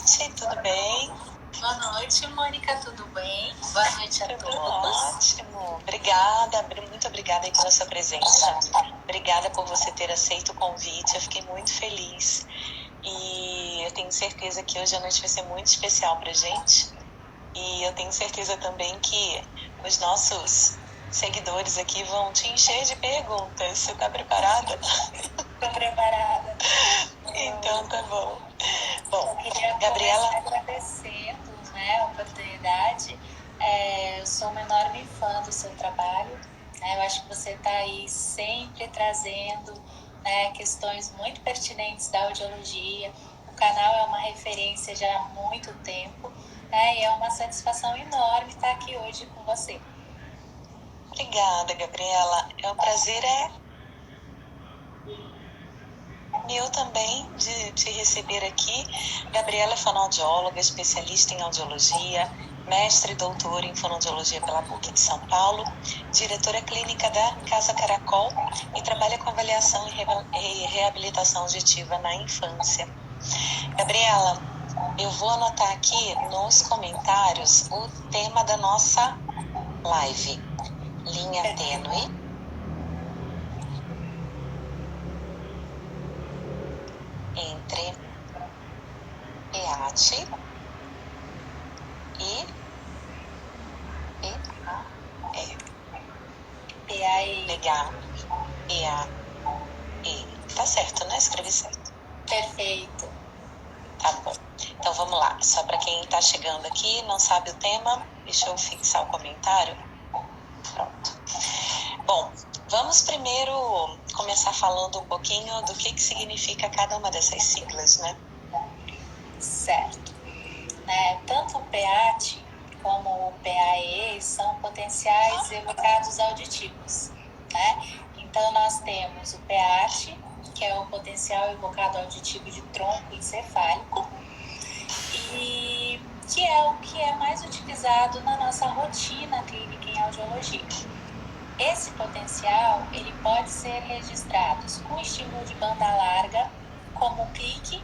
noite, tudo bem? Boa noite, Mônica, tudo bem? Boa noite a Tudo todos. ótimo. Obrigada, muito obrigada aí pela sua presença. Obrigada por você ter aceito o convite, eu fiquei muito feliz. E eu tenho certeza que hoje a noite vai ser muito especial pra gente. E eu tenho certeza também que os nossos seguidores aqui vão te encher de perguntas. Você tá preparada? Estou preparada. Então tá bom. Bom, Eu queria Gabriela, começar agradecendo, a oportunidade. Eu sou uma enorme fã do seu trabalho. Eu acho que você está aí sempre trazendo, questões muito pertinentes da audiologia. O canal é uma referência já há muito tempo, e é uma satisfação enorme estar aqui hoje com você. obrigada, Gabriela. O prazer é meu também de te receber aqui. Gabriela é fonoaudióloga, especialista em audiologia, mestre e doutora em fonoaudiologia pela PUC de São Paulo, diretora clínica da Casa Caracol e trabalha com avaliação e reabilitação auditiva na infância. Gabriela, eu vou anotar aqui nos comentários o tema da nossa live, linha tênue entre EAT e EAE. PAE. Legal. EAE. Tá certo, né? Escrevi certo. Perfeito. Tá bom. Então vamos lá. Só para quem tá chegando aqui, não sabe o tema, deixa eu fixar o comentário. Pronto. Bom, vamos primeiro começar falando um pouquinho do que significa cada uma dessas siglas, né? Certo. Tanto o PEAT como o PAE são potenciais evocados auditivos. Então, nós temos o PEAT, que é o potencial evocado auditivo de tronco encefálico, e que é o que é mais utilizado na nossa rotina clínica em audiologia. Esse potencial ele pode ser registrado com estímulo de banda larga, como o clique,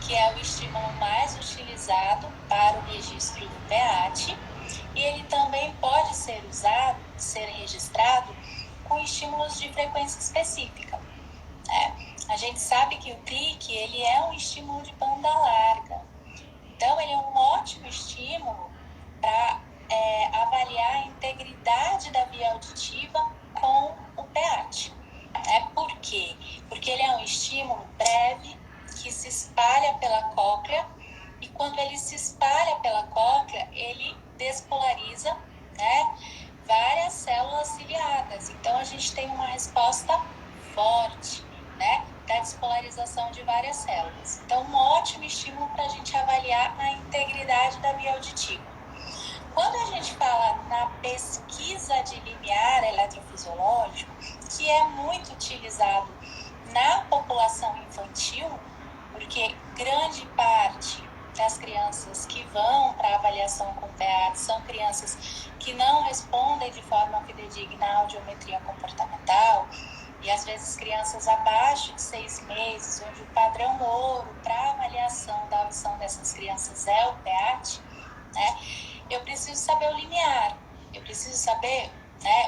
que é o estímulo mais utilizado para o registro do PEAT, e ele também pode ser registrado com estímulos de frequência específica. A gente sabe que o clique ele é um estímulo de banda larga, então ele é um ótimo estímulo para avaliar a integridade da via auditiva com o PEAT. Por quê? Porque ele é um estímulo breve que se espalha pela cóclea, e quando ele se espalha pela cóclea, ele despolariza várias células ciliadas. Então a gente tem uma resposta forte da despolarização de várias células. Então, um ótimo estímulo para a gente avaliar a integridade da via auditiva. Quando a gente fala na pesquisa de limiar eletrofisiológico, que é muito utilizado na população infantil, porque grande parte das crianças que vão para avaliação com PEAT são crianças que não respondem de forma fidedigna à audiometria comportamental, e às vezes crianças abaixo de 6 meses, onde o padrão ouro para avaliação da audição dessas crianças é o PEAT, eu preciso saber o limiar, eu preciso saber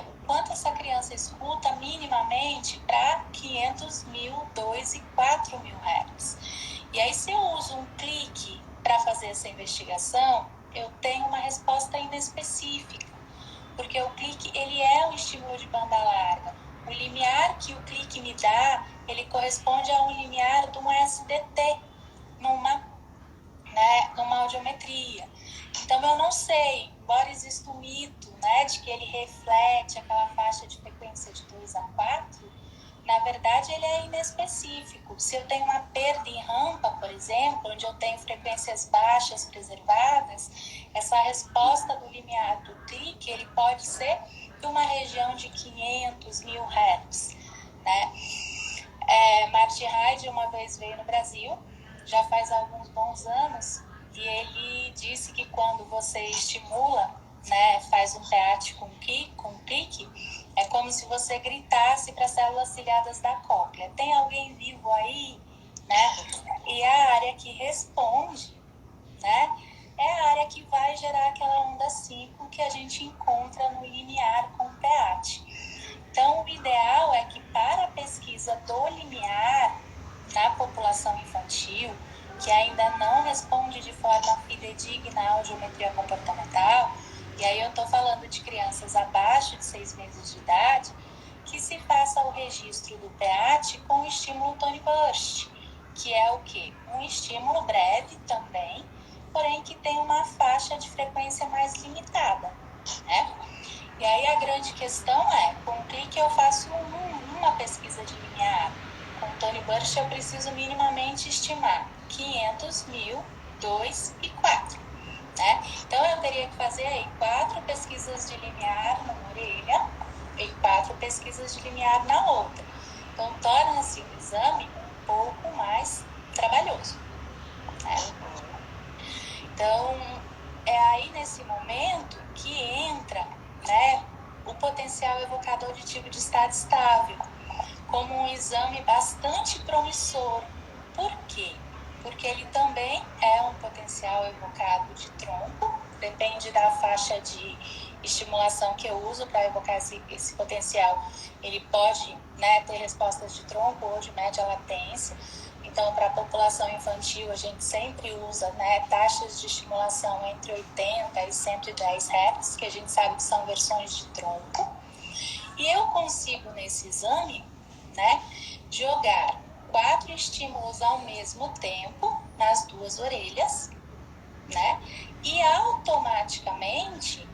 o quanto essa criança escuta minimamente para 500 mil, 2 e 4 mil Hz. E aí, se eu uso um clique para fazer essa investigação, eu tenho uma resposta inespecífica, porque o clique ele é um estímulo de banda larga. O limiar que o clique me dá, ele corresponde a um limiar de um SDT, numa audiometria. Então, eu não sei, embora exista o mito de que ele reflete aquela faixa de frequência de 2 a 4, na verdade, ele é inespecífico. Se eu tenho uma perda em rampa, por exemplo, onde eu tenho frequências baixas preservadas, essa resposta do limiar do clique, ele pode ser de uma região de 500 mil Hz. Marty Hyde uma vez veio no Brasil, já faz alguns bons anos, e ele disse que quando você estimula, faz um PEAT com clique, é como se você gritasse para as células ciliadas da cóclea: tem alguém vivo aí? E a área que responde que ainda não responde de forma fidedigna à audiometria comportamental, e aí eu estou falando de crianças abaixo de 6 meses de idade, que se faça o registro do PEAT com o estímulo Tony Burst, que é o quê? Um estímulo breve também, porém que tem uma faixa de frequência mais limitada, né? E aí a grande questão é, com o clique eu faço uma pesquisa de limiar. Com o Tony Burst eu preciso minimamente estimar 500, 1000, 2 e 4. Né? Então eu teria que fazer aí 4 pesquisas de limiar numa orelha e 4 pesquisas de limiar na outra. Então torna-se o exame um pouco mais trabalhoso. Né? Então é aí nesse momento que entra, né, o potencial evocado auditivo de estado estável como um exame bastante promissor. Por quê? Porque ele também é um potencial evocado de tronco, depende da faixa de estimulação que eu uso para evocar esse potencial. Ele pode, né, ter respostas de tronco ou de média latência. Então, para a população infantil, a gente sempre usa, né, taxas de estimulação entre 80 e 110 Hz, que a gente sabe que são versões de tronco. E eu consigo, nesse exame, né, jogar 4 estímulos ao mesmo tempo nas 2 orelhas, né, e automaticamente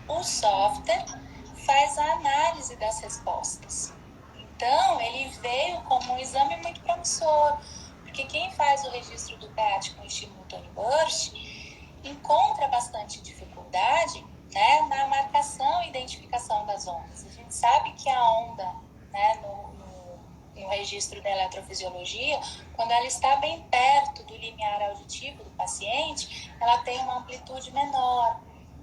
o software faz a análise das respostas. Então, ele veio como um exame muito promissor, porque quem faz o registro do PEAT com estímulo Tony Burst encontra bastante dificuldade, né, na marcação e identificação das ondas. A gente sabe que a onda, né, no registro da eletrofisiologia, quando ela está bem perto do limiar auditivo do paciente, ela tem uma amplitude menor.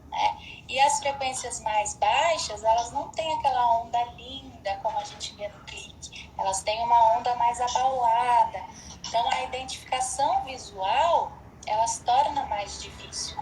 Né? E as frequências mais baixas, elas não têm aquela onda linda como a gente vê no clique. Elas têm uma onda mais abaulada. Então, a identificação visual, ela se torna mais difícil.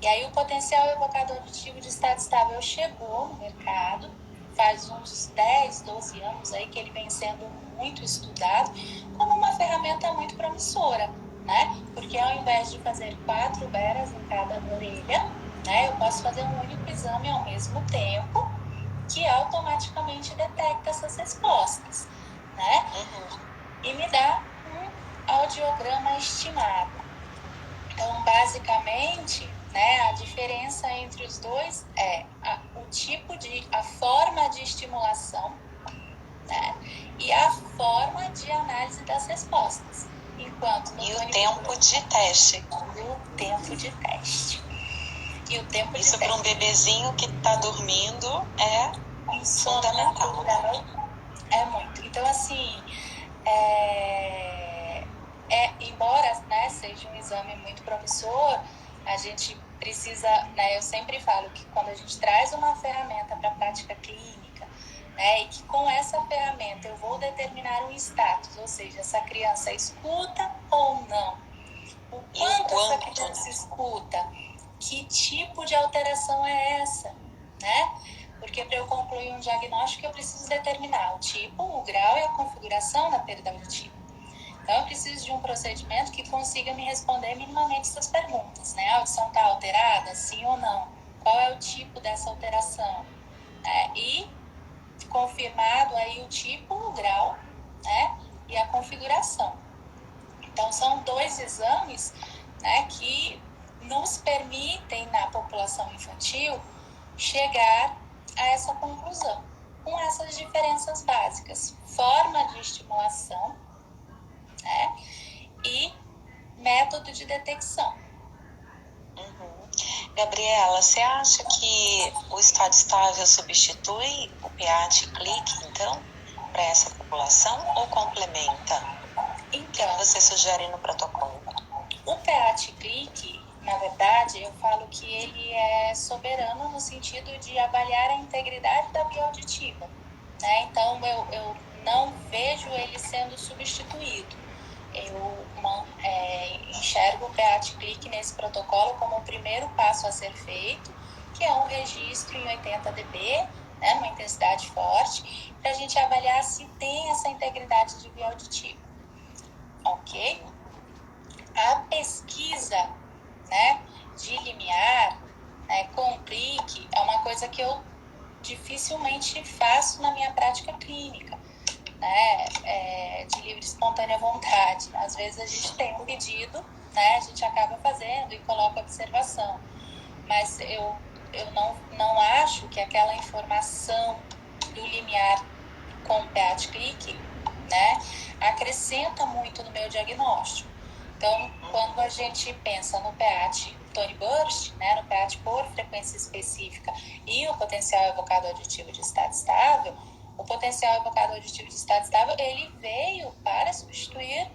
E aí, o potencial evocador auditivo de estado estável chegou no mercado, faz uns 10, 12 anos aí que ele vem sendo muito estudado como uma ferramenta muito promissora, né? Porque ao invés de fazer 4 beras em cada orelha, né, eu posso fazer um único exame ao mesmo tempo que automaticamente detecta essas respostas, né? E me dá um audiograma estimado. Então, basicamente, né, a diferença entre os dois é a forma de estimulação, né, e a forma de análise das respostas. Enquanto no e o tempo de teste. O tempo de teste. E o tempo Isso para um bebezinho que está dormindo é fundamental. É muito. Então, assim, embora, né, seja um exame muito promissor, a gente precisa, né, eu sempre falo que quando a gente traz uma ferramenta para a prática clínica, né, e que com essa ferramenta eu vou determinar um status, ou seja, essa criança escuta ou não, o quanto essa criança escuta, que tipo de alteração é essa, né? Porque para eu concluir um diagnóstico eu preciso determinar o tipo, o grau e a configuração da perda auditiva. Então, eu preciso de um procedimento que consiga me responder minimamente essas perguntas, né? A audição está alterada, sim ou não? Qual é o tipo dessa alteração? E confirmado aí o tipo, o grau, né? E a configuração. Então, são 2 exames, né, que nos permitem, na população infantil, chegar a essa conclusão, com essas diferenças básicas: forma de estimulação, né, e método de detecção. Gabriela, você acha que o estado estável substitui o PEAT-CLIC, então, para essa população, ou complementa? Então, o que você sugere no protocolo? O PEAT-CLIC, na verdade, eu falo que ele é soberano no sentido de avaliar a integridade da via auditiva. Né? Então, eu não vejo ele sendo substituído. Eu enxergo o PEAT-CLIC nesse protocolo como o primeiro passo a ser feito, que é um registro em 80 dB, né, numa intensidade forte, para a gente avaliar se tem essa integridade de via auditiva. Ok? Às vezes a gente tem um pedido, né, a gente acaba fazendo e coloca observação. Mas eu não acho que aquela informação do limiar com o PEAT-CLIC, né, acrescenta muito no meu diagnóstico. Então, quando a gente pensa no PEAT Tony Burst, né, no PEAT por frequência específica e o potencial evocado auditivo de estado estável, o potencial evocado auditivo de estado estável, ele veio para substituir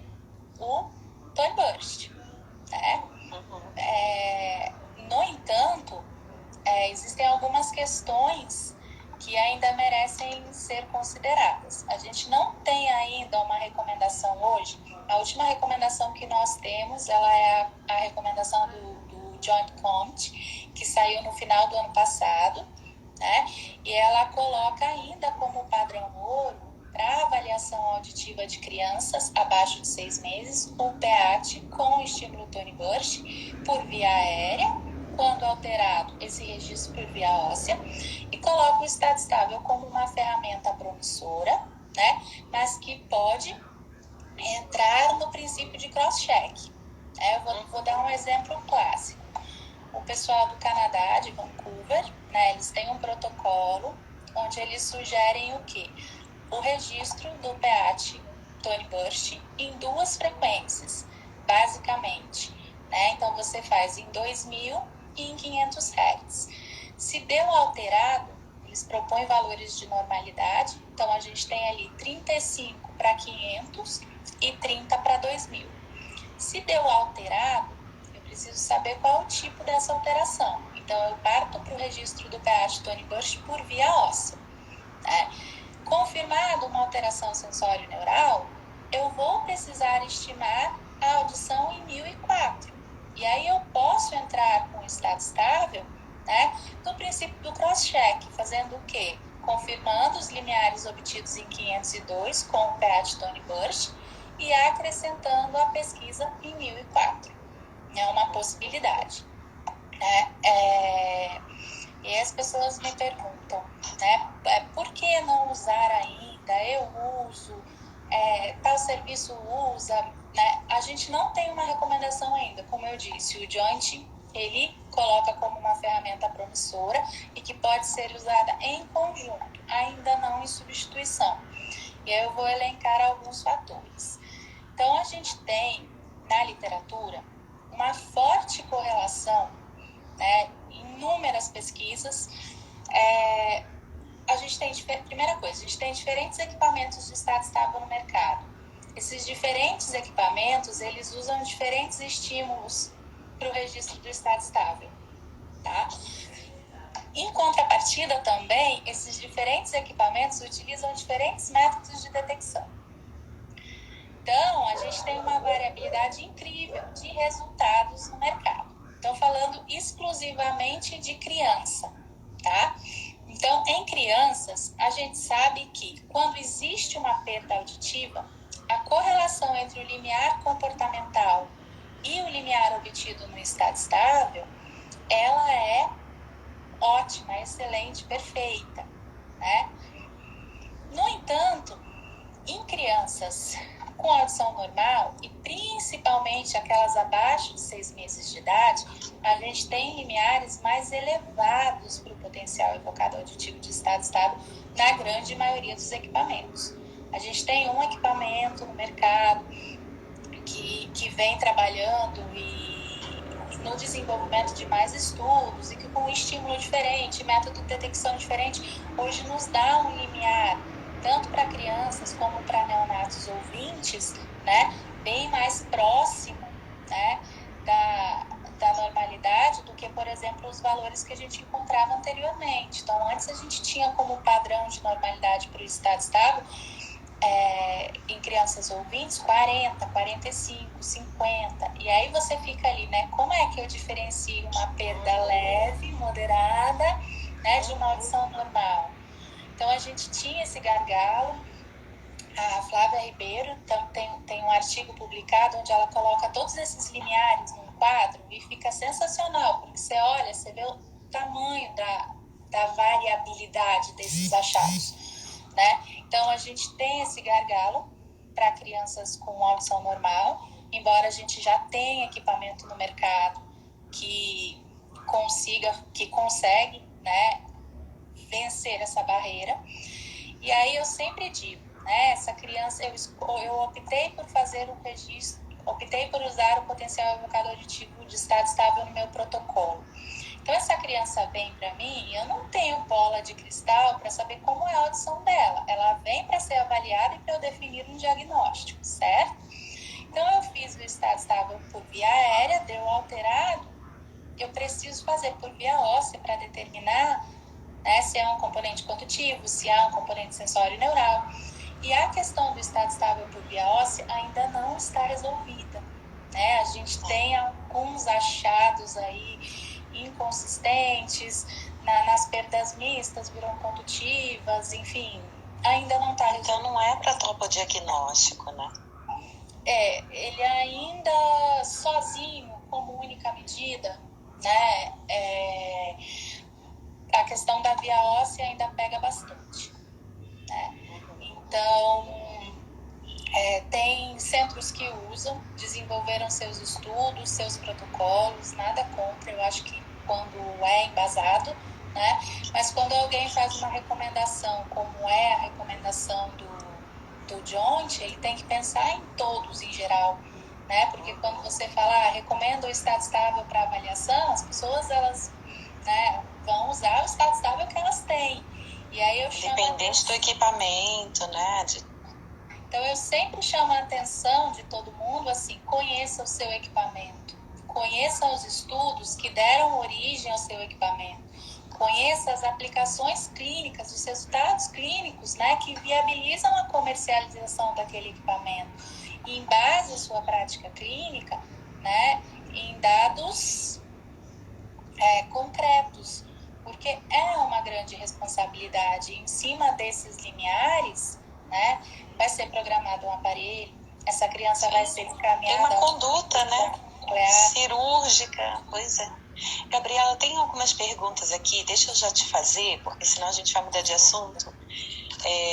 o Tony Burst, né? No entanto, existem algumas questões que ainda merecem ser consideradas. A gente não tem ainda uma recomendação hoje. A última recomendação que nós temos, ela é a recomendação do Joint Committee, que saiu no final do ano passado, né? E ela coloca ainda como padrão ouro para avaliação auditiva de crianças abaixo de 6 meses o PEAT com estímulo Tony Burst por via aérea, quando alterado, esse registro por via óssea, e coloca o estado estável como uma ferramenta promissora, né, mas que pode entrar no princípio de cross-check. Eu vou dar um exemplo clássico. O pessoal do Canadá, de Vancouver, né, eles têm um protocolo onde eles sugerem o quê? O registro do PEAT Tony Burst em 2 frequências, basicamente. Né? Então, você faz em 2000 e em 500 Hz. Se deu alterado, eles propõem valores de normalidade. Então, a gente tem ali 35 para 500 e 30 para 2000. Se deu alterado, eu preciso saber qual é o tipo dessa alteração. Então, eu parto para o registro do PEAT Tony Burst por via óssea. Né? Confirmado uma alteração sensório-neural, eu vou precisar estimar a audição em 1004. E aí eu posso entrar com o estado estável, né, no princípio do cross-check, fazendo o quê? Confirmando os limiares obtidos em 502 com o PEAT Tony Burst e acrescentando a pesquisa em 1004. É uma possibilidade. E as pessoas me perguntam, né, por que não usar ainda? Eu uso, tal serviço usa, né? A gente não tem uma recomendação ainda, como eu disse, o Joint, ele coloca como uma ferramenta promissora e que pode ser usada em conjunto, ainda não em substituição. E aí eu vou elencar alguns fatores. Então, a gente tem, na literatura, uma forte correlação, né, inúmeras pesquisas. A gente tem, primeira coisa, a gente tem diferentes equipamentos de estado estável no mercado. Esses diferentes equipamentos, eles usam diferentes estímulos para o registro do estado estável, tá? Em contrapartida também, esses diferentes equipamentos utilizam diferentes métodos de detecção. Então, a gente tem uma variabilidade incrível de resultados no mercado. Então, falando exclusivamente de criança, tá? Então, em crianças, a gente sabe que quando existe uma perda auditiva, a correlação entre o limiar comportamental e o limiar obtido no estado estável, ela é ótima, excelente, perfeita, né? No entanto, em crianças com audição normal, e principalmente aquelas abaixo de 6 meses de idade, a gente tem limiares mais elevados para o potencial evocado auditivo de estado estável na grande maioria dos equipamentos. A gente tem um equipamento no mercado que vem trabalhando no desenvolvimento de mais estudos e que com um estímulo diferente, método de detecção diferente, hoje nos dá um limiar tanto para crianças como para neonatos ouvintes, né, bem mais próximo, né, da normalidade do que, por exemplo, os valores que a gente encontrava anteriormente. Então, antes a gente tinha como padrão de normalidade para o estado estável, em crianças ouvintes, 40, 45, 50. E aí você fica ali, né, como é que eu diferencio uma perda leve, moderada, né, de uma audição normal? Então, a gente tinha esse gargalo. A Flávia Ribeiro tem um artigo publicado onde ela coloca todos esses limiares num quadro e fica sensacional, porque você olha, você vê o tamanho da variabilidade desses achados, né? Então, a gente tem esse gargalo para crianças com audição normal, embora a gente já tenha equipamento no mercado que consegue, né, vencer essa barreira. E aí eu sempre digo, né, essa criança, eu optei por fazer um registro, optei por usar o potencial evocado auditivo de estado estável no meu protocolo. Então essa criança vem para mim e eu não tenho bola de cristal para saber como é a audição dela. Ela vem para ser avaliada e para eu definir um diagnóstico, certo? Então eu fiz o estado estável por via aérea, deu alterado, eu preciso fazer por via óssea para determinar, né, se é um componente condutivo, se há um componente sensório neural. E a questão do estado estável por via óssea ainda não está resolvida, né? A gente tem alguns achados aí inconsistentes nas perdas mistas, virocondutivas, enfim, ainda não está resolvido. Então não é para topodiagnóstico, né? Ele ainda sozinho, como única medida, né? A questão da via óssea ainda pega bastante, né? Então, tem centros que usam, desenvolveram seus estudos, seus protocolos, nada contra, eu acho que quando é embasado, né? Mas quando alguém faz uma recomendação, como é a recomendação do Joint, ele tem que pensar em todos em geral, né? Porque quando você fala, recomenda o estado estável para avaliação, as pessoas, elas, né, vão usar o estado estável que elas têm. E aí eu chamo Dependente do equipamento, né? Então eu sempre chamo a atenção de todo mundo, assim, conheça o seu equipamento, conheça os estudos que deram origem ao seu equipamento, conheça as aplicações clínicas, os resultados clínicos, né, que viabilizam a comercialização daquele equipamento. E em base à sua prática clínica, né, em dados concretos, porque é uma grande responsabilidade. Em cima desses limiares, né, vai ser programado um aparelho, essa criança Sim, vai ser encaminhada. Tem uma conduta, né? Cirúrgica, pois é. Gabriela, tem algumas perguntas aqui, deixa eu já te fazer, porque senão a gente vai mudar de assunto.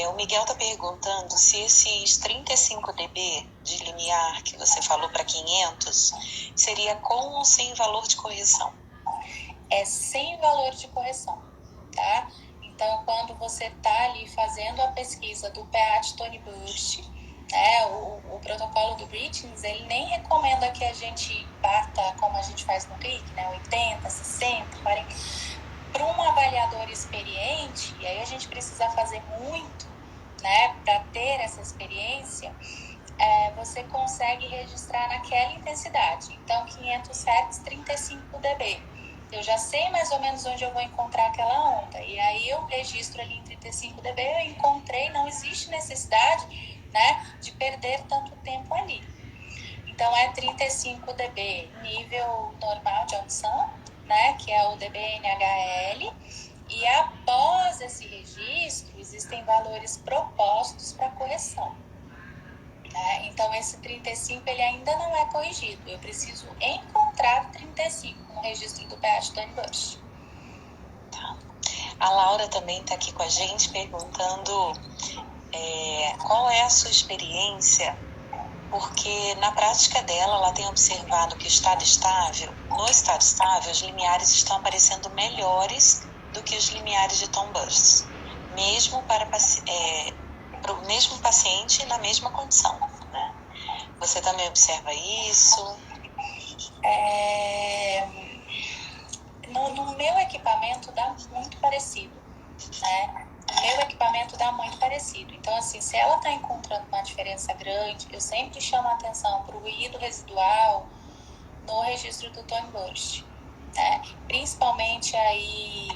O Miguel está perguntando se esses 35 dB de limiar que você falou para 500 seria com ou sem valor de correção? É sem valor de correção, tá? Então, quando você está ali fazendo a pesquisa do PEAT Tony Burst, né, o protocolo do Britney, ele nem recomenda que a gente bata como a gente faz no clique, né, 80, 60, 40. Para um avaliador experiente, e aí a gente precisa fazer muito, né, para ter essa experiência, você consegue registrar naquela intensidade. Então, 500 Hz, 35 dB. Eu já sei mais ou menos onde eu vou encontrar aquela onda. E aí eu registro ali em 35 dB, eu encontrei, não existe necessidade, né, de perder tanto tempo ali. Então, é 35 dB nível normal de audição, né, que é o dBNHL. E após esse registro, existem valores propostos para correção. Então, esse 35 ele ainda não é corrigido. Eu preciso encontrar 35 no registro do PH Tony Burst. Tá. A Laura também está aqui com a gente perguntando qual é a sua experiência, porque na prática dela ela tem observado que no estado estável, os limiares estão aparecendo melhores do que os limiares de Tom Burst, mesmo para o mesmo paciente na mesma condição, né? Você também observa isso? No meu equipamento dá muito parecido, né? No meu equipamento dá muito parecido. Então, assim, se ela está encontrando uma diferença grande, eu sempre chamo a atenção para o ruído residual no registro do Tony Burst, né? Principalmente aí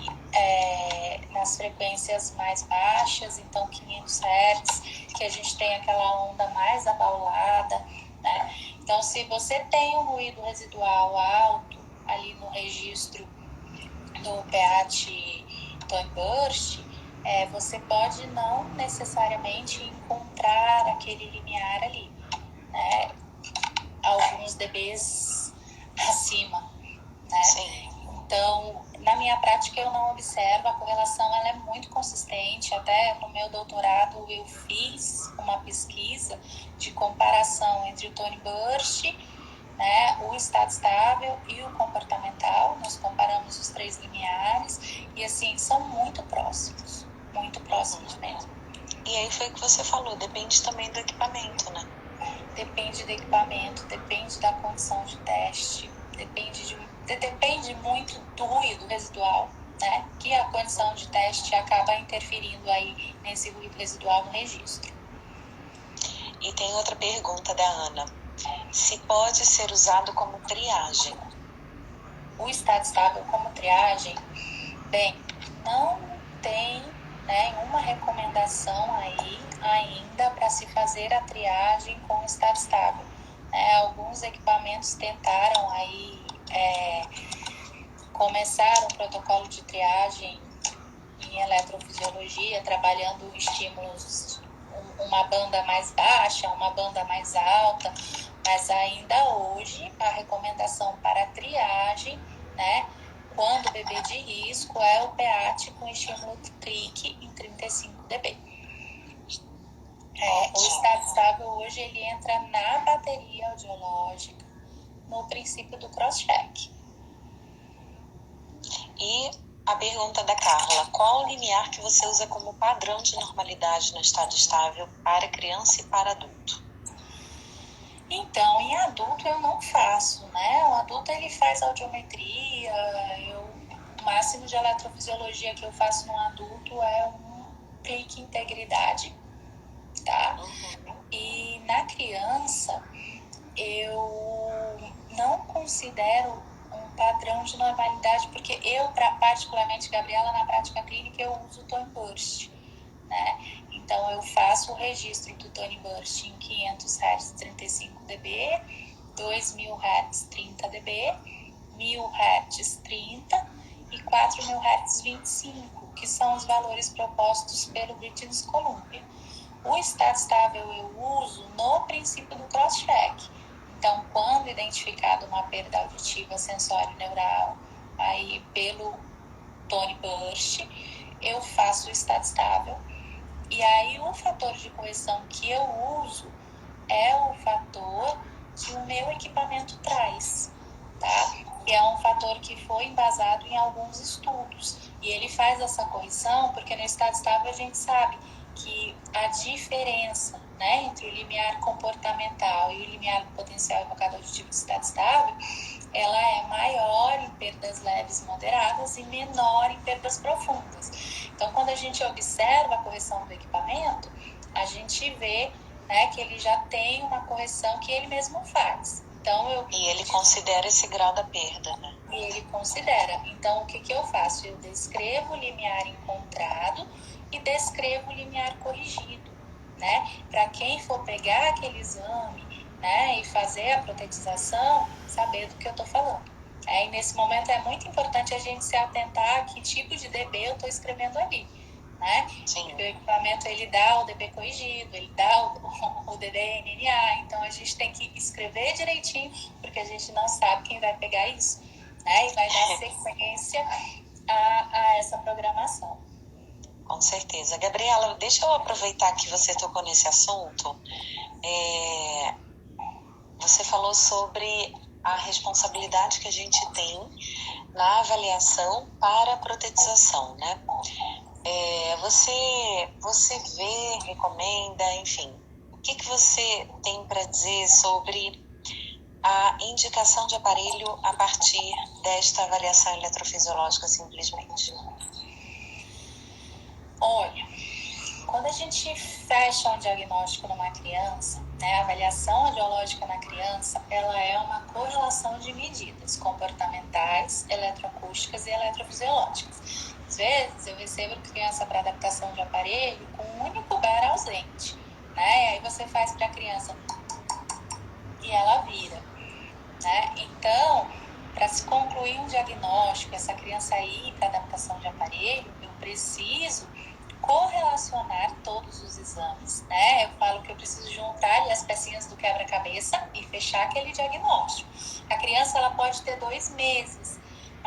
nas frequências mais baixas, então 500 Hz, que a gente tem aquela onda mais abaulada, né? Então, se você tem um ruído residual alto ali no registro do PEAT Tony Burst, você pode não necessariamente encontrar aquele limiar ali, né? Alguns dBs acima, né? Sim. Então, na minha prática eu não observo, a correlação ela é muito consistente. Até no meu doutorado eu fiz uma pesquisa de comparação entre o Tony Burst, né, o estado estável e o comportamental. Nós comparamos os 3 limiares e assim, são muito próximos mesmo. E aí foi o que você falou, depende também do equipamento, né? Depende do equipamento, depende da condição de teste, depende muito do ruído residual, né? Que a condição de teste acaba interferindo aí nesse ruído residual no registro. E tem outra pergunta da Ana. Se pode ser usado como triagem? O estado estável como triagem, bem, não tem nenhuma recomendação aí ainda para se fazer a triagem com estado estável. Alguns equipamentos tentaram aí começar um protocolo de triagem em eletrofisiologia, trabalhando estímulos, uma banda mais baixa, uma banda mais alta, mas ainda hoje a recomendação para triagem, né, quando o bebê de risco, é o PEAT com estímulo clique em 35 dB. O estado estável hoje ele entra na bateria audiológica no princípio do cross-check. E a pergunta da Carla, qual o limiar que você usa como padrão de normalidade no estado estável para criança e para adulto? Então, em adulto eu não faço, né? O adulto ele faz audiometria, o máximo de eletrofisiologia que eu faço no adulto é um clique integridade, tá? E na criança eu não considero um padrão de normalidade, porque eu, particularmente, Gabriela, na prática clínica, eu uso o Tony Burst, né? Então, eu faço o registro do Tony Burst em 500 Hz 35 dB, 2000 Hz 30 dB, 1000 Hz 30 e 4000 Hz 25, que são os valores propostos pelo British Columbia. O estado estável eu uso no princípio do cross-check. Então, quando identificado uma perda auditiva sensório-neural aí pelo Tony Burst, eu faço o estado estável. E aí o fator de correção que eu uso é o fator que o meu equipamento traz, tá? Que é um fator que foi embasado em alguns estudos. E ele faz essa correção porque no estado estável a gente sabe que a diferença, né, entre o limiar comportamental e o limiar potencial evocado auditivo de estado estável, ela é maior em perdas leves e moderadas e menor em perdas profundas. Então, quando a gente observa a correção do equipamento, a gente vê, né, que ele já tem uma correção que ele mesmo faz. Então, E ele considera esse grau da perda, né? E ele considera. Então, o que eu faço? Eu descrevo o limiar encontrado e descrevo o limiar corrigido, né? Para quem for pegar aquele exame, né, e fazer a protetização, saber do que eu estou falando. E nesse momento é muito importante a gente se atentar a que tipo de dB eu estou escrevendo ali, né? Sim. Porque o equipamento ele dá o dB corrigido, ele dá o dB NNA, então a gente tem que escrever direitinho, porque a gente não sabe quem vai pegar isso, né? E vai dar sequência a essa programação. Com certeza. Gabriela, deixa eu aproveitar que você tocou nesse assunto. Você falou sobre a responsabilidade que a gente tem na avaliação para a protetização, né? Você vê, recomenda, enfim, o que você tem para dizer sobre a indicação de aparelho a partir desta avaliação eletrofisiológica simplesmente? Olha, quando a gente fecha um diagnóstico numa criança, né, a avaliação audiológica na criança, ela é uma correlação de medidas comportamentais, eletroacústicas e eletrofisiológicas. Às vezes eu recebo criança para adaptação de aparelho com um único bar ausente, né? E aí você faz para a criança e ela vira, né? Então, para se concluir um diagnóstico, essa criança ir para adaptação de aparelho, eu preciso correlacionar todos os exames, né? Eu falo que eu preciso juntar ali as pecinhas do quebra-cabeça e fechar aquele diagnóstico. A criança ela pode ter 2 meses,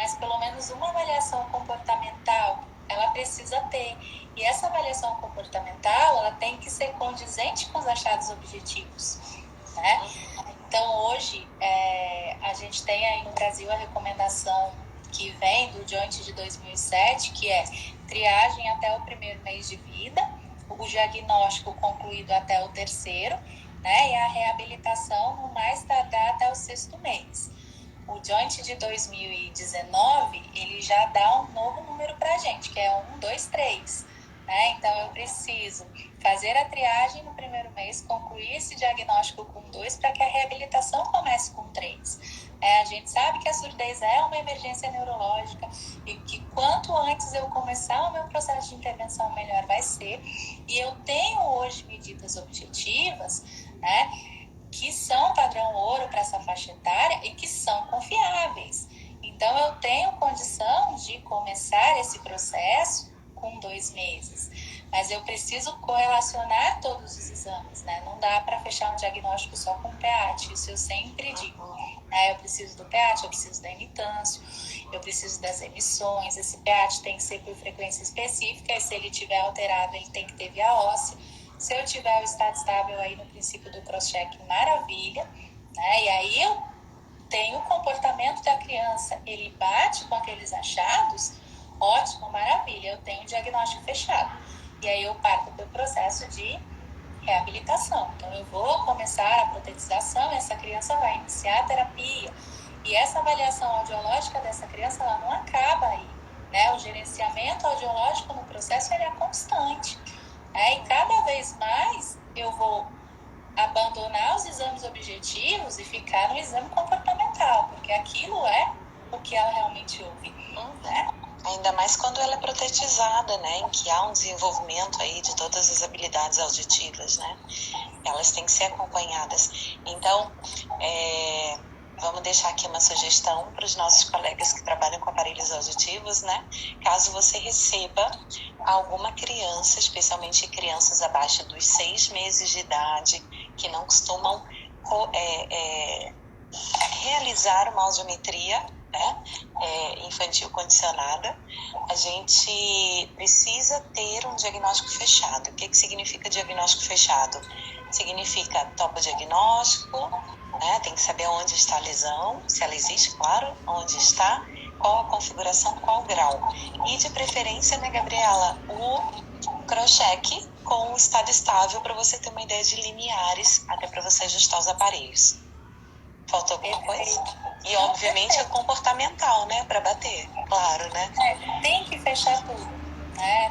mas pelo menos uma avaliação comportamental ela precisa ter. E essa avaliação comportamental, ela tem que ser condizente com os achados objetivos, né? Então, hoje, a gente tem aí no Brasil a recomendação que vem do Joint de 2007, que é triagem até o primeiro mês de vida, o diagnóstico concluído até o terceiro, né? E a reabilitação no mais tardar até o sexto mês. O Joint de 2019, ele já dá um novo número para a gente, que é 1, 2, 3. Né? Então, eu preciso fazer a triagem no primeiro mês, concluir esse diagnóstico com 2, para que a reabilitação comece com 3. A gente sabe que a surdez é uma emergência neurológica e que quanto antes eu começar o meu processo de intervenção, melhor vai ser. E eu tenho hoje medidas objetivas, né, que são padrão ouro para essa faixa etária e que são confiáveis. Então, eu tenho condição de começar esse processo com 2 meses, mas eu preciso correlacionar todos os exames, né? Não dá para fechar um diagnóstico só com o PEAT, isso eu sempre digo. Né? Eu preciso do PEAT, eu preciso da imitância, eu preciso das emissões, esse PEAT tem que ser por frequência específica, e se ele estiver alterado, ele tem que ter via óssea. Se eu tiver o estado estável aí no princípio do cross-check, maravilha, né? E aí eu tenho o comportamento da criança, ele bate com aqueles achados, ótimo, maravilha, eu tenho o diagnóstico fechado. E aí eu parto para o processo de reabilitação. Então eu vou começar a protetização, essa criança vai iniciar a terapia. E essa avaliação audiológica dessa criança, ela não acaba aí. Né? O gerenciamento audiológico no processo, ele é constante. E cada vez mais eu vou abandonar os exames objetivos e ficar no exame comportamental, porque aquilo é o que ela realmente ouve, né? Ainda mais quando ela é protetizada, né? Em que há um desenvolvimento aí de todas as habilidades auditivas, né? Elas têm que ser acompanhadas. Então, vamos deixar aqui uma sugestão para os nossos colegas que trabalham com aparelhos auditivos, né? Caso você receba alguma criança, especialmente crianças abaixo dos 6 meses de idade, que não costumam realizar uma audiometria, né, infantil condicionada, a gente precisa ter um diagnóstico fechado. O que significa diagnóstico fechado? Significa topodiagnóstico, né, tem que saber onde está a lesão, se ela existe, claro, onde está, qual a configuração, qual o grau. E de preferência, né, Gabriela, o cross-check com o estado estável, para você ter uma ideia de limiares, até para você ajustar os aparelhos. Faltou alguma coisa? E obviamente é comportamental, né? Para bater, claro, né? Tem que fechar tudo, né?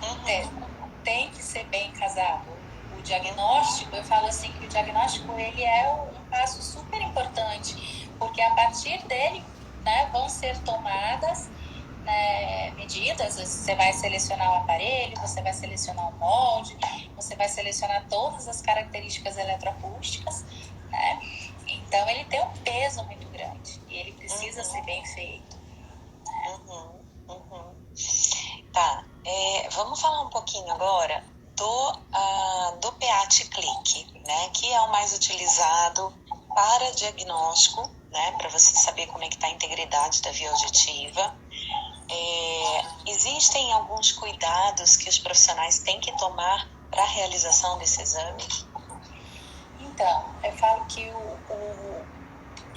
Tem que ser bem casado. O diagnóstico, eu falo assim que o diagnóstico, ele é um passo super importante, porque a partir dele, né, vão ser tomadas medidas. Você vai selecionar o aparelho, você vai selecionar o molde, você vai selecionar todas as características eletroacústicas, né? Então, ele tem um peso muito grande e ele precisa ser bem feito. Tá, vamos falar um pouquinho agora do PEAT Click, né? Que é o mais utilizado para diagnóstico, né? Para você saber como é que está a integridade da via auditiva. Existem alguns cuidados que os profissionais têm que tomar para a realização desse exame? Então, eu falo que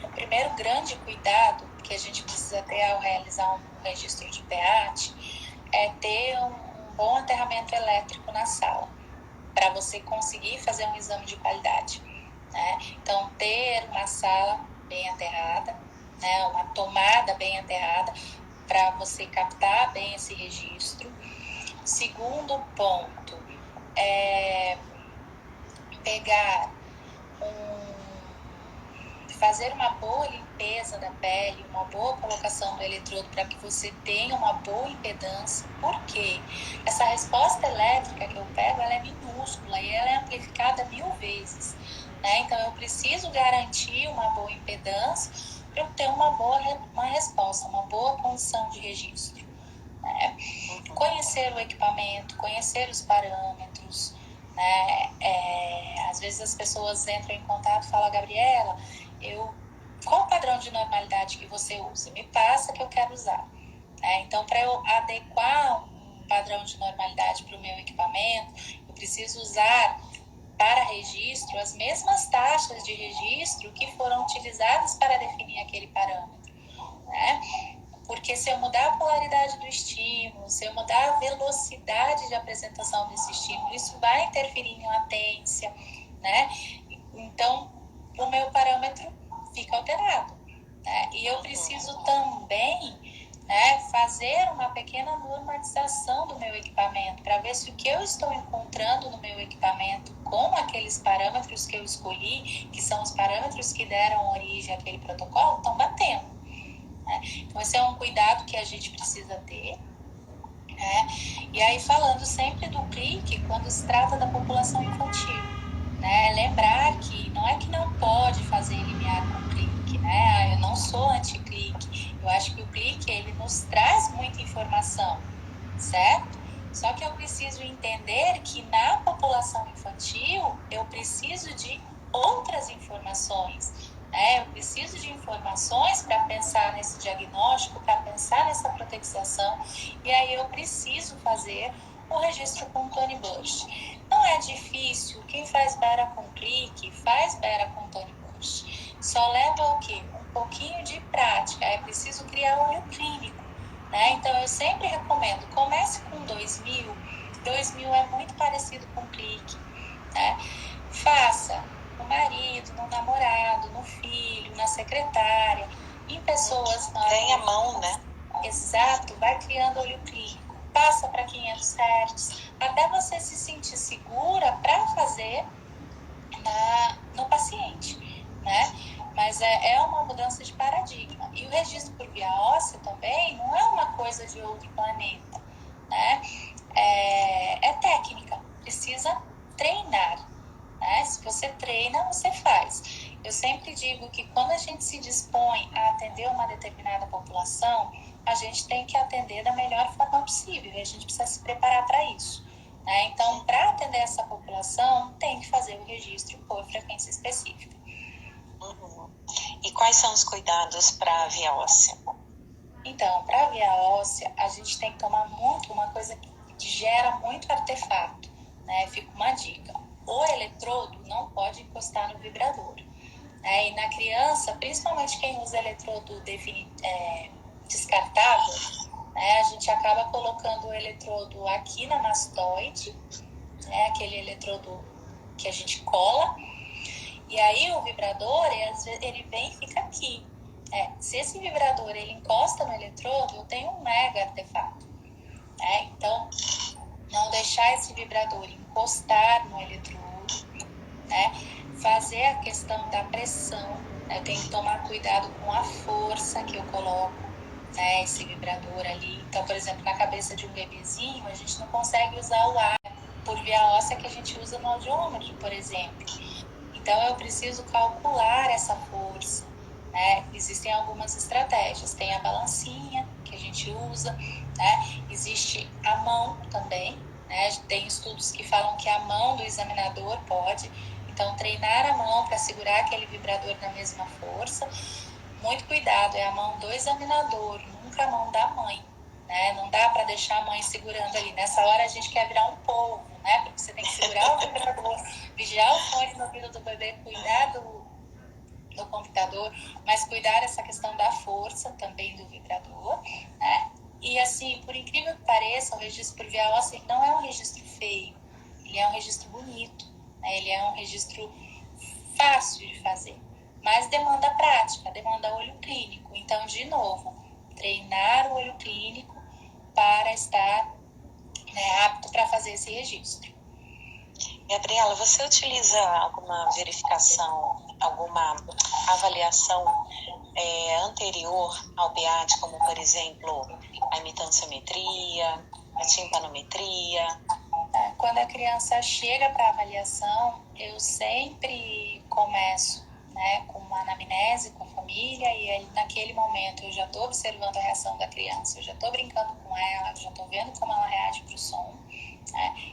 o primeiro grande cuidado que a gente precisa ter ao realizar um registro de PEAT é ter um bom aterramento elétrico na sala, para você conseguir fazer um exame de qualidade, né? Então, ter uma sala bem aterrada, né? Uma tomada bem aterrada, para você captar bem esse registro. Segundo ponto, fazer uma boa limpeza da pele, uma boa colocação do eletrodo para que você tenha uma boa impedância. Por quê? Essa resposta elétrica que eu pego, ela é minúscula e ela é amplificada 1000 vezes. Né? Então, eu preciso garantir uma boa impedância para eu ter uma resposta, uma boa condição de registro. Né? Conhecer o equipamento, conhecer os parâmetros. Né? Às vezes as pessoas entram em contato e falam: Gabriela, qual o padrão de normalidade que você usa? Me passa que eu quero usar. Então, para eu adequar um padrão de normalidade para o meu equipamento, eu preciso usar para registro as mesmas taxas de registro que foram utilizadas para definir aquele parâmetro, né? Porque se eu mudar a polaridade do estímulo, se eu mudar a velocidade de apresentação desse estímulo, isso vai interferir em latência, né? Então, o meu parâmetro fica alterado, né? E eu preciso também, né, fazer uma pequena normalização do meu equipamento para ver se o que eu estou encontrando no meu equipamento com aqueles parâmetros que eu escolhi, que são os parâmetros que deram origem àquele protocolo, estão batendo. Então, esse é um cuidado que a gente precisa ter. Né? E aí, falando sempre do clique, quando se trata da população infantil, né? Lembrar que não pode fazer limiar com clique, né? Eu não sou anti-clique. Eu acho que o clique, ele nos traz muita informação, certo? Só que eu preciso entender que na população infantil, eu preciso de outras informações. Eu preciso de informações para pensar nesse diagnóstico, para pensar nessa proteção, e aí eu preciso fazer o registro com Tony Bush. Não é difícil, quem faz Bera com clique, faz Bera com Tony Bush. Só leva o quê? Um pouquinho de prática, é preciso criar um olho clínico. Né? Então eu sempre recomendo, comece com 2000, 2000 é muito parecido com clique. Né? Faça no marido, no namorado, no filho, na secretária, em pessoas novas. Tem a mão, né? Exato, vai criando olho clínico, passa para 500 Hz, até você se sentir segura para fazer no paciente, né? Mas é uma mudança de paradigma. E o registro por via óssea também não é uma coisa de outro planeta, né? É técnica, precisa treinar. Né? Se você treina, você faz. Eu sempre digo que quando a gente se dispõe a atender uma determinada população, a gente tem que atender da melhor forma possível e a gente precisa se preparar para isso. Né? Então, para atender essa população, tem que fazer o registro por frequência específica. Uhum. E quais são os cuidados para a via óssea? Então, para a via óssea, a gente tem que tomar muito uma coisa que gera muito artefato. Né? Fica uma dica. O eletrodo não pode encostar no vibrador. E na criança, principalmente quem usa eletrodo descartável, né, a gente acaba colocando o eletrodo aqui na mastoide, né, aquele eletrodo que a gente cola, e aí o vibrador, ele vem e fica aqui. Se esse vibrador ele encosta no eletrodo, eu tenho um mega artefato. Então, não deixar esse vibrador encostar no eletrodo, né? Fazer a questão da pressão, né? Eu tenho que tomar cuidado com a força que eu coloco, né, esse vibrador ali. Então, por exemplo, na cabeça de um bebezinho, a gente não consegue usar o ar por via óssea que a gente usa no audiômetro, por exemplo. Então, eu preciso calcular essa força. Né? Existem algumas estratégias. Tem a balancinha que a gente usa, né? Existe a mão também, né? Tem estudos que falam que a mão do examinador pode. Então, treinar a mão para segurar aquele vibrador na mesma força. Muito cuidado, é a mão do examinador, nunca a mão da mãe. Né? Não dá para deixar a mãe segurando ali. Nessa hora a gente quer virar um polvo, né? Porque você tem que segurar o vibrador, vigiar o fone no ouvido do bebê, cuidar do computador, mas cuidar dessa questão da força também do vibrador, né? E assim, por incrível que pareça, o registro por via óssea não é um registro feio, ele é um registro bonito, né? Ele é um registro fácil de fazer, mas demanda prática, demanda olho clínico. Então, de novo, treinar o olho clínico para estar, né, apto para fazer esse registro. Gabriela, você utiliza alguma verificação, alguma avaliação anterior ao BEAD, como, por exemplo, a imitanciometria, a timpanometria? Quando a criança chega para avaliação, eu sempre começo, né, com uma anamnese com a família, e aí, naquele momento eu já estou observando a reação da criança, eu já estou brincando com ela, eu já estou vendo como ela reage para o som.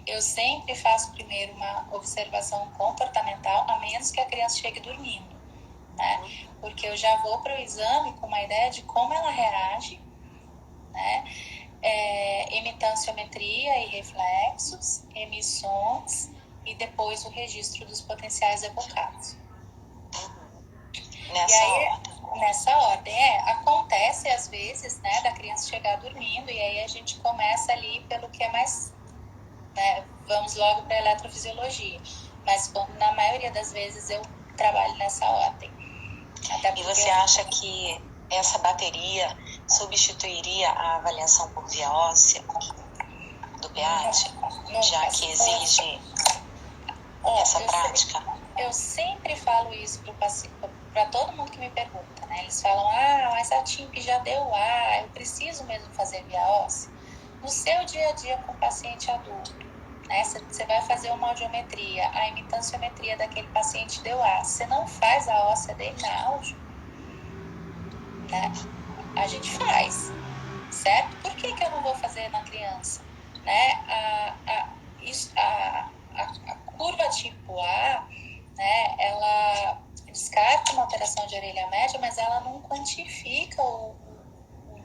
Eu sempre faço primeiro uma observação comportamental, a menos que a criança chegue dormindo, né? Porque eu já vou para o exame com uma ideia de como ela reage né? Emitanciometria e reflexos, emissões e depois o registro dos potenciais evocados. Nessa ordem, acontece às vezes, né, da criança chegar dormindo e aí a gente começa ali pelo que é mais, né, vamos logo para a eletrofisiologia, mas na maioria das vezes eu trabalho nessa ordem. E você acha que essa bateria substituiria a avaliação por via óssea do PEAT, já que exige essa prática? Eu sempre falo isso para todo mundo que me pergunta, né? Eles falam, mas a TIMP já deu eu preciso mesmo fazer via óssea? No seu dia a dia com o paciente adulto, né? Você vai fazer uma audiometria, a emitanciometria daquele paciente deu você não faz a óssea dele na áudio, né? A gente faz, certo? Por que eu não vou fazer na criança? Né? A curva tipo A, né, ela descarta uma alteração de orelha média, mas ela não quantifica o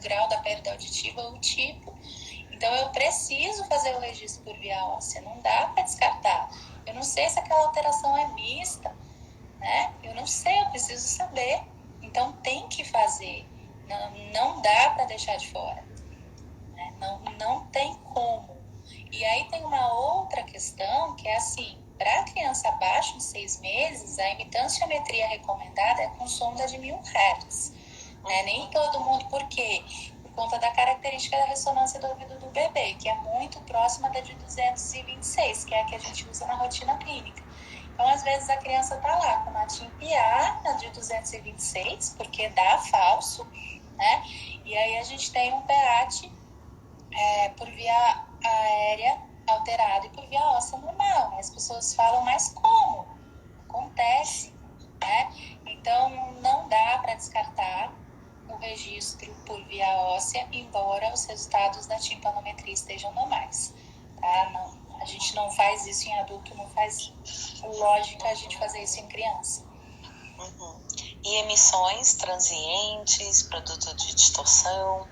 grau da perda auditiva ou o tipo. Então, eu preciso fazer o registro por via óssea, não dá para descartar. Eu não sei se aquela alteração é mista, né? Eu não sei, eu preciso saber. Então, tem que fazer. Não dá para deixar de fora. Né? Não tem como. E aí tem uma outra questão que é assim, para criança abaixo de 6 meses, a emitanciometria recomendada é com sonda de 1000 Hz. Né? Nem todo mundo, por quê? Por conta da característica da ressonância do ouvido do bebê, que é muito próxima da de 226, que é a que a gente usa na rotina clínica. Então, às vezes, a criança está lá com uma TIMP-A na de 226, porque dá falso, né? E aí a gente tem um PEAT por via aérea alterado e por via óssea normal. As pessoas falam, mas como? Acontece, né? Então, não dá para descartar o registro por via óssea, embora os resultados da timpanometria estejam normais, tá? Não, a gente não faz isso em adulto, não faz lógica a gente fazer isso em criança. Uhum. E emissões transientes, produto de distorção?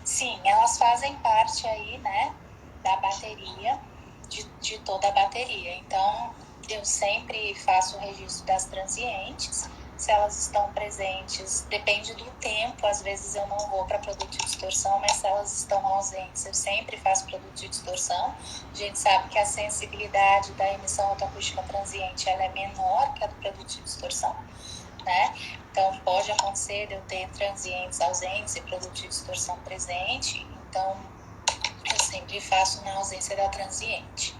Sim, elas fazem parte aí, né, da bateria, de toda a bateria. Então, eu sempre faço o registro das transientes, se elas estão presentes, depende do tempo, às vezes eu não vou para produto de distorção, mas se elas estão ausentes, eu sempre faço produto de distorção. A gente sabe que a sensibilidade da emissão autoacústica transiente ela é menor que a do produto de distorção, né? Então, pode acontecer de eu ter transientes ausentes e produto de distorção presente, então eu sempre faço na ausência da transiente.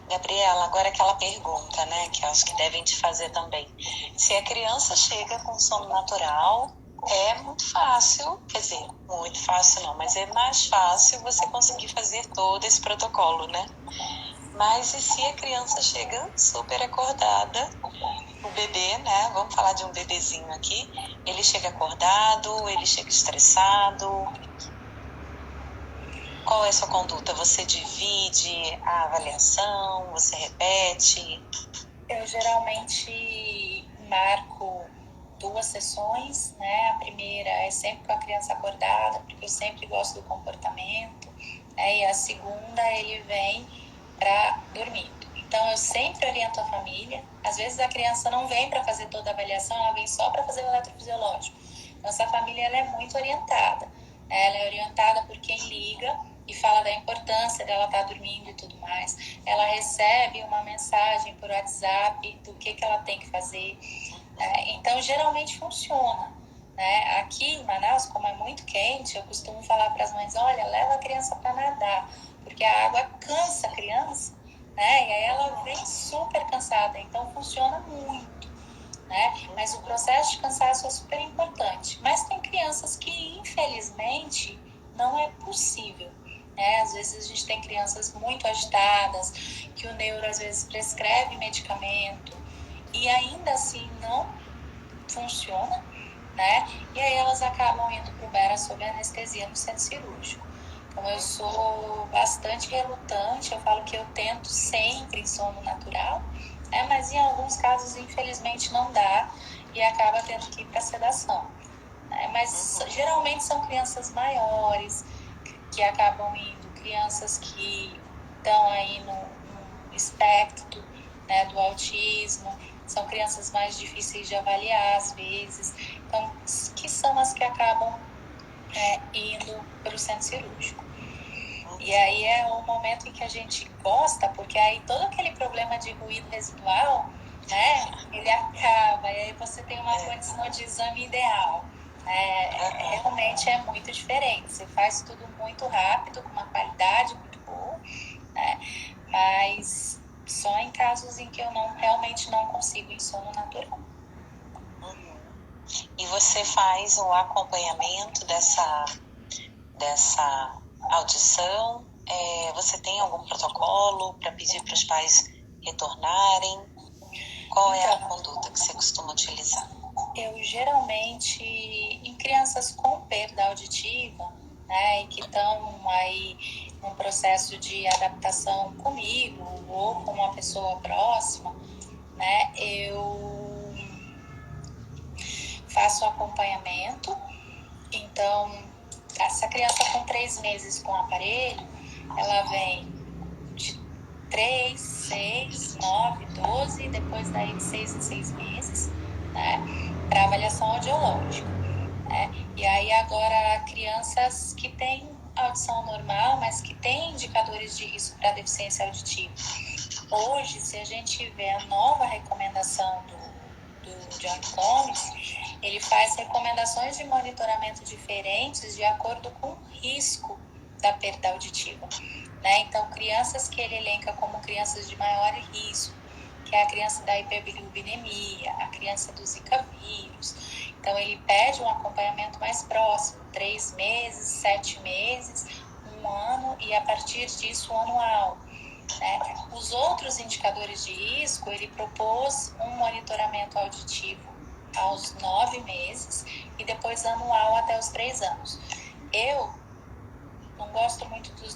Gabriela, agora aquela pergunta, né, que acho que devem te fazer também. Se a criança chega com sono natural, é muito fácil, quer dizer, muito fácil não, mas é mais fácil você conseguir fazer todo esse protocolo, né? Mas e se a criança chega super acordada, o bebê, né, vamos falar de um bebezinho aqui, ele chega acordado, ele chega estressado, qual é a sua conduta? Você divide a avaliação? Você repete? Eu geralmente marco 2 sessões, né? A primeira é sempre com a criança acordada, porque eu sempre gosto do comportamento, né? E a segunda ele vem para dormir. Então eu sempre oriento a família. Às vezes a criança não vem para fazer toda a avaliação, ela vem só para fazer o eletrofisiológico. Então essa família ela é muito orientada. Ela é orientada por quem liga e fala da importância dela estar dormindo e tudo mais. Ela recebe uma mensagem por WhatsApp do que ela tem que fazer. Então, geralmente funciona. Né? Aqui em Manaus, como é muito quente, eu costumo falar para as mães, olha, leva a criança para nadar, porque a água cansa a criança, né? E aí ela vem super cansada, então funciona muito. Né? Mas o processo de cansaço é super importante. Mas tem crianças que, infelizmente, não é possível. Né? Às vezes a gente tem crianças muito agitadas, que o neuro às vezes prescreve medicamento e ainda assim não funciona, né? E aí elas acabam indo para o Bera sob anestesia no centro cirúrgico. Então eu sou bastante relutante, eu falo que eu tento sempre em sono natural, mas em alguns casos infelizmente não dá e acaba tendo que ir para sedação. mas geralmente são crianças maiores que acabam indo, crianças que estão aí no espectro, né, do autismo, são crianças mais difíceis de avaliar às vezes, então, que são as que acabam indo para o centro cirúrgico. E aí é o momento em que a gente gosta, porque aí todo aquele problema de ruído residual, né, ele acaba, e aí você tem uma condição de exame ideal. Realmente é muito diferente, você faz tudo muito rápido, com uma qualidade muito boa, né, mas só em casos em que eu realmente não consigo em sono natural. E você faz o acompanhamento dessa audição? Você tem algum protocolo para pedir para os pais retornarem? Qual é a conduta que você costuma utilizar? Eu geralmente, em crianças com perda auditiva, né, e que estão aí num processo de adaptação comigo ou com uma pessoa próxima, né, eu faço acompanhamento. Então, essa criança com 3 meses com aparelho, ela vem de 3, 6, 9, 12, depois daí de 6 em 6 meses, né, para avaliação audiológica. Né? E aí agora crianças que têm audição normal, mas que têm indicadores de risco para deficiência auditiva. Hoje, se a gente vê a nova recomendação do John Combs, ele faz recomendações de monitoramento diferentes de acordo com o risco da perda auditiva. Né? Então, crianças que ele elenca como crianças de maior risco, que é a criança da hiperbilirubinemia, a criança do Zika vírus. Então, ele pede um acompanhamento mais próximo, 3 meses, 7 meses, 1 ano e, a partir disso, anual. Né? Os outros indicadores de risco, ele propôs um monitoramento auditivo aos 9 meses e depois anual até os 3 anos. Eu não gosto muito dos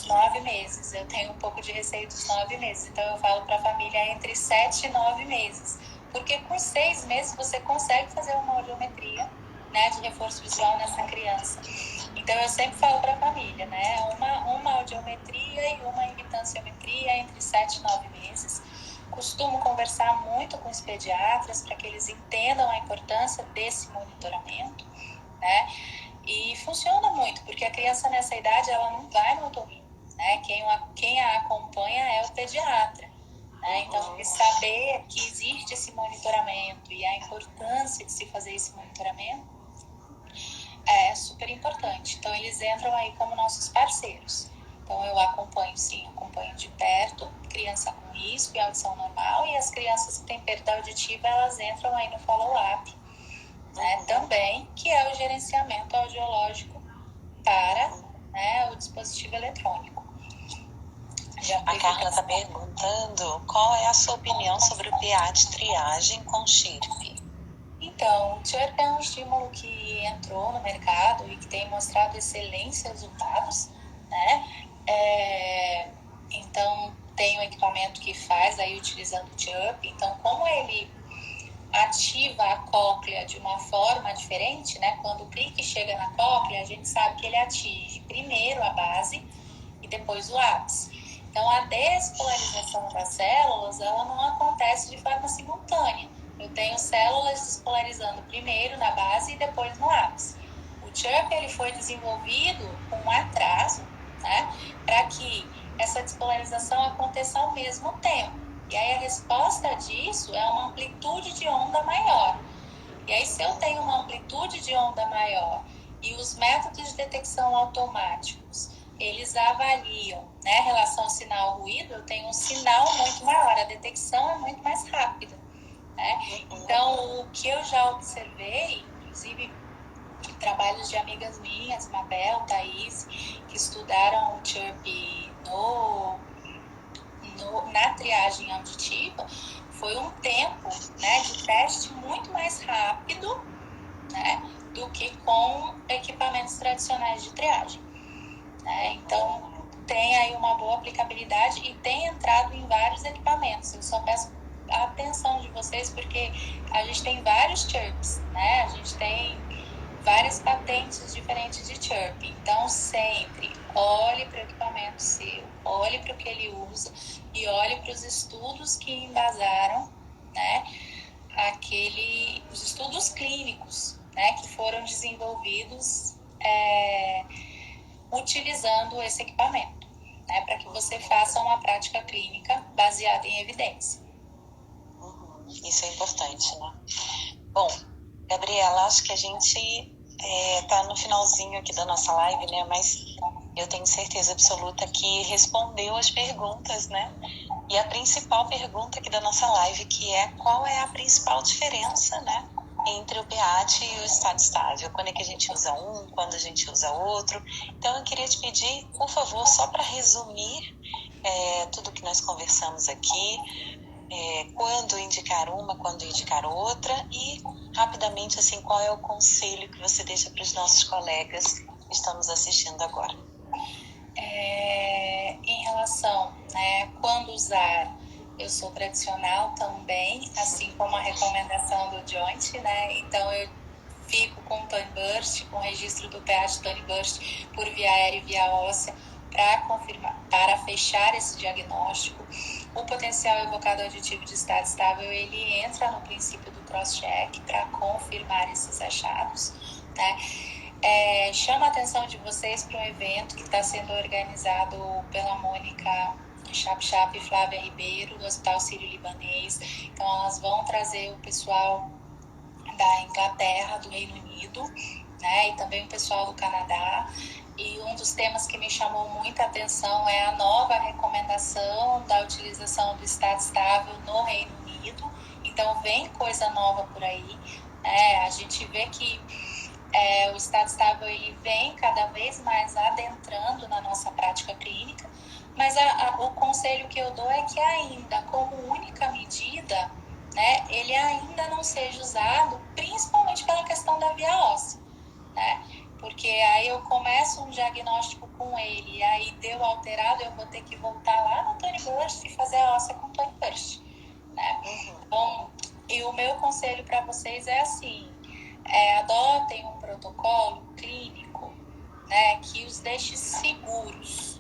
9 meses, eu tenho um pouco de receio dos 9 meses, então eu falo para a família entre 7 e 9 meses, porque com 6 meses você consegue fazer uma audiometria, né, de reforço visual nessa criança. Então eu sempre falo para a família, né, uma audiometria e uma imitanciometria entre 7 e 9 meses. Costumo conversar muito com os pediatras para que eles entendam a importância desse monitoramento, né? E funciona muito, porque a criança nessa idade ela não vai no otorrino, né? Quem a acompanha é o pediatra. Né? Então, saber que existe esse monitoramento e a importância de se fazer esse monitoramento é super importante. Então, eles entram aí como nossos parceiros. Então, eu acompanho de perto, criança com risco e audição normal, e as crianças que têm perda auditiva, elas entram aí no follow-up, né, também, que é o gerenciamento audiológico para, né, o dispositivo eletrônico. A Carla está perguntando qual é a sua opinião sobre o PA de triagem com chip. Então, o chirp é um estímulo que entrou no mercado e que tem mostrado excelentes resultados, né? Então, tem um equipamento que faz aí utilizando o chirp. Então, como ele ativa a cóclea de uma forma diferente, né? Quando o clique chega na cóclea, a gente sabe que ele atinge primeiro a base e depois o ápice. Então, a despolarização das células, ela não acontece de forma simultânea. Eu tenho células despolarizando primeiro na base e depois no ápice. O chirp ele foi desenvolvido com um atraso, né? Para que essa despolarização aconteça ao mesmo tempo. E aí a resposta disso é uma amplitude de onda maior. E aí se eu tenho uma amplitude de onda maior e os métodos de detecção automáticos, eles avaliam, né, relação sinal-ruído, eu tenho um sinal muito maior, a detecção é muito mais rápida. Né? Então, o que eu já observei, inclusive trabalhos de amigas minhas, Mabel, Thaís, que estudaram o chirp na triagem auditiva, foi um tempo, né, de teste muito mais rápido, né, do que com equipamentos tradicionais de triagem. Né? Então, tem aí uma boa aplicabilidade e tem entrado em vários equipamentos. Eu só peço a atenção de vocês porque a gente tem vários chirps, né? A gente tem várias vertentes diferentes de chirp. Então, sempre olhe para o equipamento seu, olhe para o que ele usa e olhe para os estudos que embasaram, né, os estudos clínicos, né, que foram desenvolvidos utilizando esse equipamento, né, para que você faça uma prática clínica baseada em evidência. Isso é importante, né? Bom, Gabriela, acho que a gente tá no finalzinho aqui da nossa live, né? Mas eu tenho certeza absoluta que respondeu as perguntas, né? E a principal pergunta aqui da nossa live, que é qual é a principal diferença, né, entre o PEAT e o estado estável? Quando é que a gente usa um, quando a gente usa outro? Então, eu queria te pedir, por favor, só para resumir tudo que nós conversamos aqui, quando indicar uma, quando indicar outra, e rapidamente, assim, qual é o conselho que você deixa para os nossos colegas que estão nos assistindo agora? Em relação, né, quando usar, eu sou tradicional também, assim como a recomendação do Joint, né? Então eu fico com o Tony Burst, com o registro do pH de Tony Burst por via aérea e via óssea para confirmar, para fechar esse diagnóstico. O potencial evocado aditivo de estado estável, ele entra no princípio do cross-check para confirmar esses achados, né? Chama a atenção de vocês para um evento que está sendo organizado pela Mônica Chap e Flávia Ribeiro, do Hospital Sírio-Libanês. Então, elas vão trazer o pessoal da Inglaterra, do Reino Unido, né, e também o pessoal do Canadá. E um dos temas que me chamou muita atenção é a nova recomendação da utilização do estado estável no Reino Unido. Então, vem coisa nova por aí. A gente vê que o estado estável ele vem cada vez mais adentrando na nossa prática clínica, mas o conselho que eu dou é que ainda, como única medida, né, ele ainda não seja usado, principalmente pela questão da via óssea, né? Porque aí eu começo um diagnóstico com ele, e aí deu alterado, eu vou ter que voltar lá no Tony Burst e fazer a óssea com Tony Burst, né? Então, e o meu conselho para vocês é assim, adotem um protocolo clínico, né, que os deixe seguros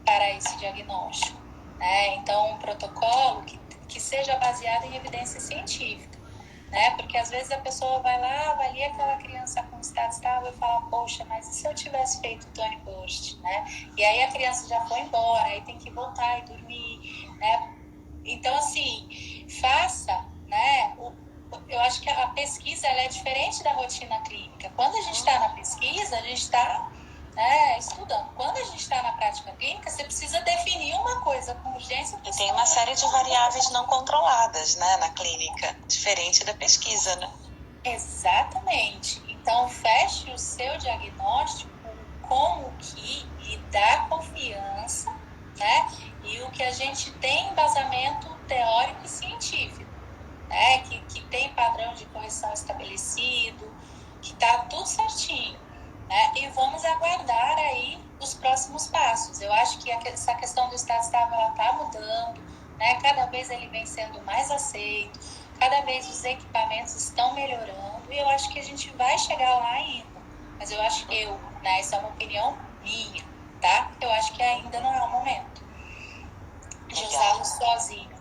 para esse diagnóstico, né? Então, um protocolo que seja baseado em evidência científica, né? Porque às vezes a pessoa vai lá, avalia aquela criança com estado estável e fala, poxa, mas e se eu tivesse feito Tony Burst, né? E aí a criança já foi embora, aí tem que voltar e dormir, né? Então, assim, faça, né? Eu acho que a pesquisa ela é diferente da rotina clínica. Quando a gente está na pesquisa, a gente está estudando. Quando a gente está na prática clínica, você precisa definir uma coisa com urgência. E tem uma série de variáveis não controladas, né, na clínica, diferente da pesquisa, né? Exatamente. Então, feche o seu diagnóstico com o que lhe dá confiança, né? E o que a gente tem embasamento teórico e científico, né? Que tem padrão de correção estabelecido, que está tudo certinho, né? E vamos aguardar aí os próximos passos. Eu acho que essa questão do estado estável está mudando, né? Cada vez ele vem sendo mais aceito, cada vez os equipamentos estão melhorando e eu acho que a gente vai chegar lá ainda. Mas eu acho que né? Essa é uma opinião minha, tá? Eu acho que ainda não é o momento de usá-lo sozinho.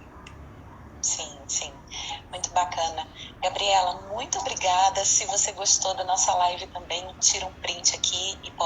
Sim, sim. Muito bacana. Gabriela, muito obrigada. Se você gostou da nossa live também, tira um print aqui e pode